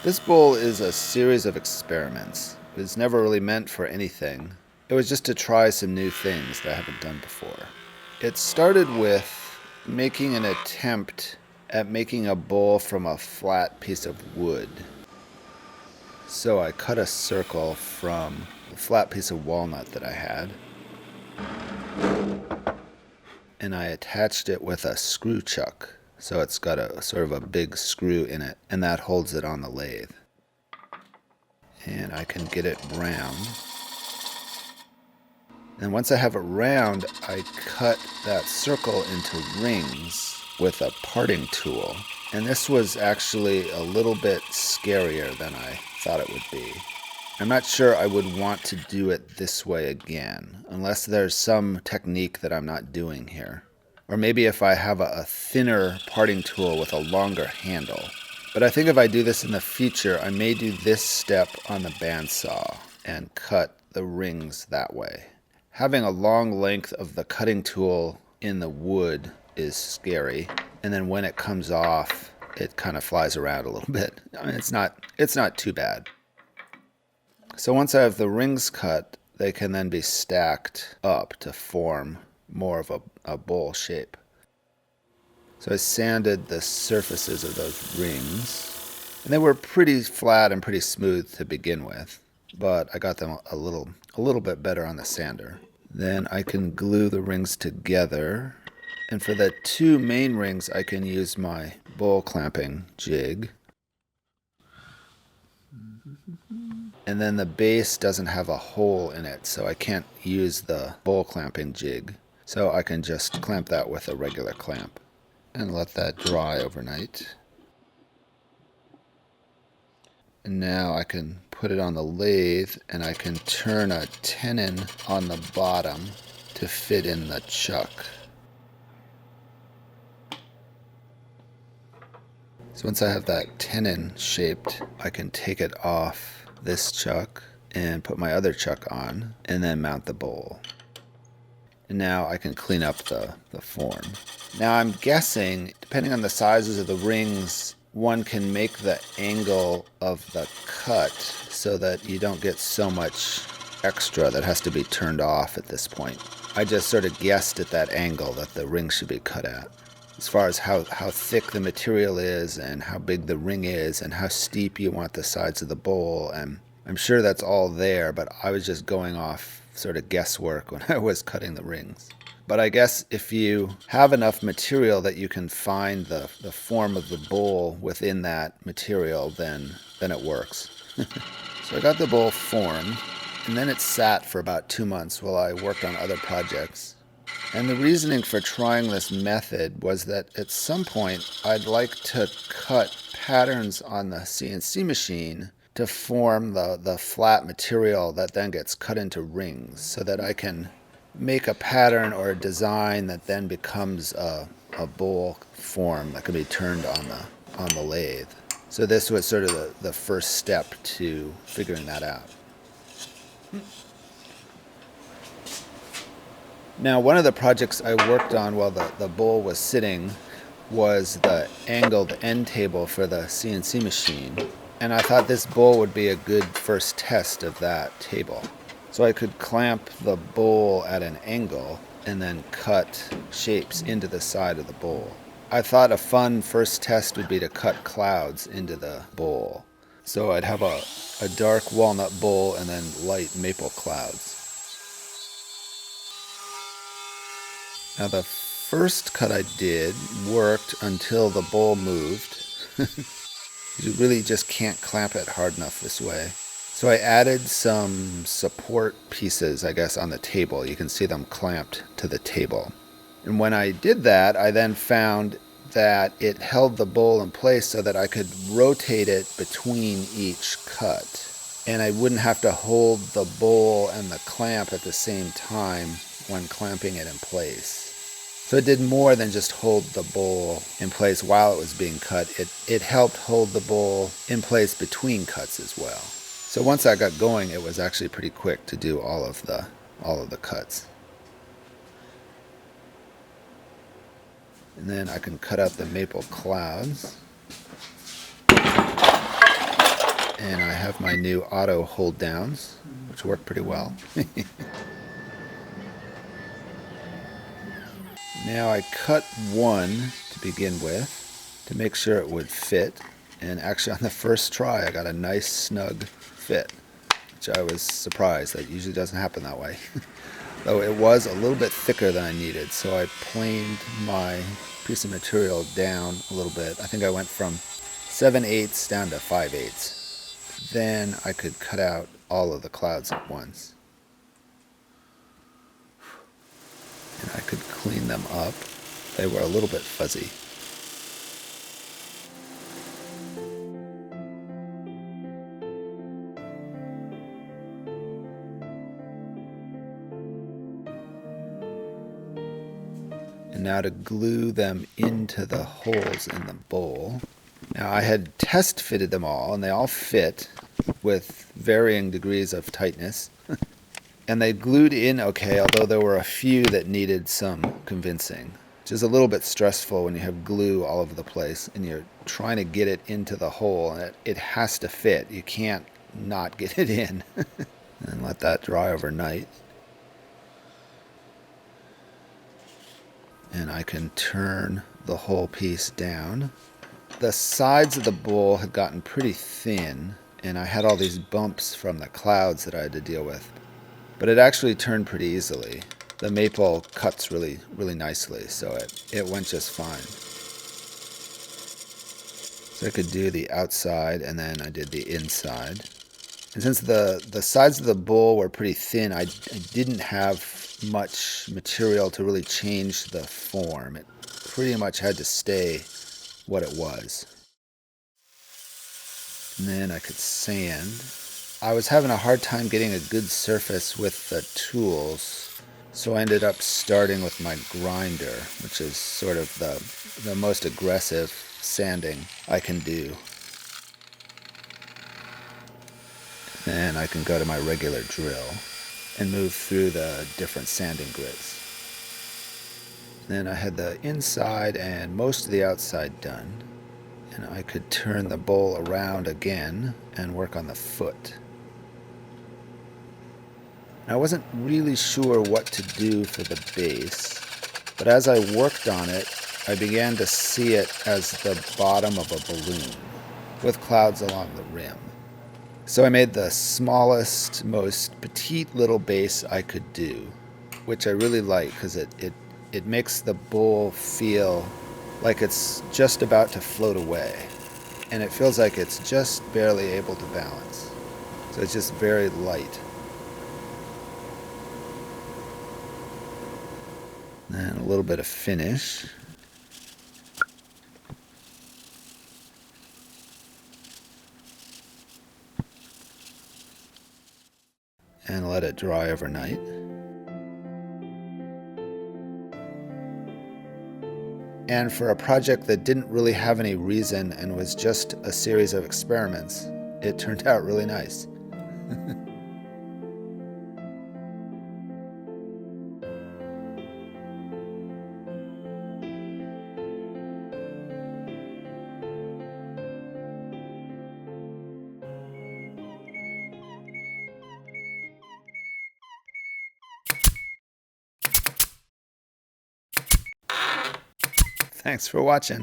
This bowl is a series of experiments. It was never really meant for anything. It was just to try some new things that I haven't done before. It started with making an attempt at making a bowl from a flat piece of wood. So I cut a circle from a flat piece of walnut that I had, and I attached it with a screw chuck. So it's got a sort of a big screw in it, and that holds it on the lathe. And I can get it round. And once I have it round, I cut that circle into rings with a parting tool. And this was actually a little bit scarier than I thought it would be. I'm not sure I would want to do it this way again, unless there's some technique that I'm not doing here. Or maybe if I have a thinner parting tool with a longer handle. But I think if I do this in the future, I may do this step on the bandsaw and cut the rings that way. Having a long length of the cutting tool in the wood is scary, and then when it comes off, it kind of flies around a little bit. I mean, it's not too bad. So once I have the rings cut, they can then be stacked up to form more of a bowl shape. So I sanded the surfaces of those rings, and they were pretty flat and pretty smooth to begin with, but I got them a little bit better on the sander. Then I can glue the rings together, and for the two main rings I can use my bowl clamping jig. And then the base doesn't have a hole in it, so I can't use the bowl clamping jig. So I can just clamp that with a regular clamp and let that dry overnight. And now I can put it on the lathe, and I can turn a tenon on the bottom to fit in the chuck. So once I have that tenon shaped, I can take it off this chuck and put my other chuck on, and then mount the bowl. And now I can clean up the form. Now I'm guessing, depending on the sizes of the rings, one can make the angle of the cut so that you don't get so much extra that has to be turned off at this point. I just sort of guessed at that angle that the ring should be cut at. As far as how thick the material is and how big the ring is and how steep you want the sides of the bowl, and I'm sure that's all there, but I was just going off sort of guesswork when I was cutting the rings. But I guess if you have enough material that you can find the form of the bowl within that material, then it works. So I got the bowl formed, and then it sat for about 2 months while I worked on other projects. And the reasoning for trying this method was that at some point I'd like to cut patterns on the CNC machine to form the flat material that then gets cut into rings, so that I can make a pattern or a design that then becomes a bowl form that can be turned on the lathe. So this was sort of the first step to figuring that out. Now, one of the projects I worked on while the bowl was sitting was the angled end table for the CNC machine. And I thought this bowl would be a good first test of that table. So I could clamp the bowl at an angle and then cut shapes into the side of the bowl. I thought a fun first test would be to cut clouds into the bowl. So I'd have a dark walnut bowl and then light maple clouds. Now the first cut I did worked until the bowl moved. You really just can't clamp it hard enough this way. So I added some support pieces, I guess, on the table. You can see them clamped to the table. And when I did that, I then found that it held the bowl in place so that I could rotate it between each cut. And I wouldn't have to hold the bowl and the clamp at the same time when clamping it in place. So it did more than just hold the bowl in place while it was being cut. It helped hold the bowl in place between cuts as well. So once I got going, it was actually pretty quick to do all of the cuts. And then I can cut out the maple clouds. And I have my new auto hold downs, which work pretty well. Now I cut one to begin with to make sure it would fit. And actually on the first try I got a nice snug fit, which I was surprised. That usually doesn't happen that way. Though it was a little bit thicker than I needed, so I planed my piece of material down a little bit. I think I went from 7/8 down to 5/8. Then I could cut out all of the clouds at once. And I could clean them up. They were a little bit fuzzy. And now to glue them into the holes in the bowl. Now I had test fitted them all, and they all fit with varying degrees of tightness. And they glued in okay, although there were a few that needed some convincing, which is a little bit stressful when you have glue all over the place and you're trying to get it into the hole, and it has to fit. You can't not get it in. And let that dry overnight. And I can turn the whole piece down. The sides of the bowl had gotten pretty thin, and I had all these bumps from the clouds that I had to deal with. But it actually turned pretty easily. The maple cuts really, really nicely, so it went just fine. So I could do the outside, and then I did the inside. And since the sides of the bowl were pretty thin, I didn't have much material to really change the form. It pretty much had to stay what it was. And then I could sand. I was having a hard time getting a good surface with the tools, so I ended up starting with my grinder, which is sort of the most aggressive sanding I can do. Then I can go to my regular drill and move through the different sanding grits. Then I had the inside and most of the outside done, and I could turn the bowl around again and work on the foot. I wasn't really sure what to do for the base, but as I worked on it, I began to see it as the bottom of a balloon with clouds along the rim. So I made the smallest, most petite little base I could do, which I really like because it makes the bowl feel like it's just about to float away, and it feels like it's just barely able to balance. So it's just very light. And a little bit of finish. And let it dry overnight. And for a project that didn't really have any reason and was just a series of experiments, it turned out really nice. Thanks for watching.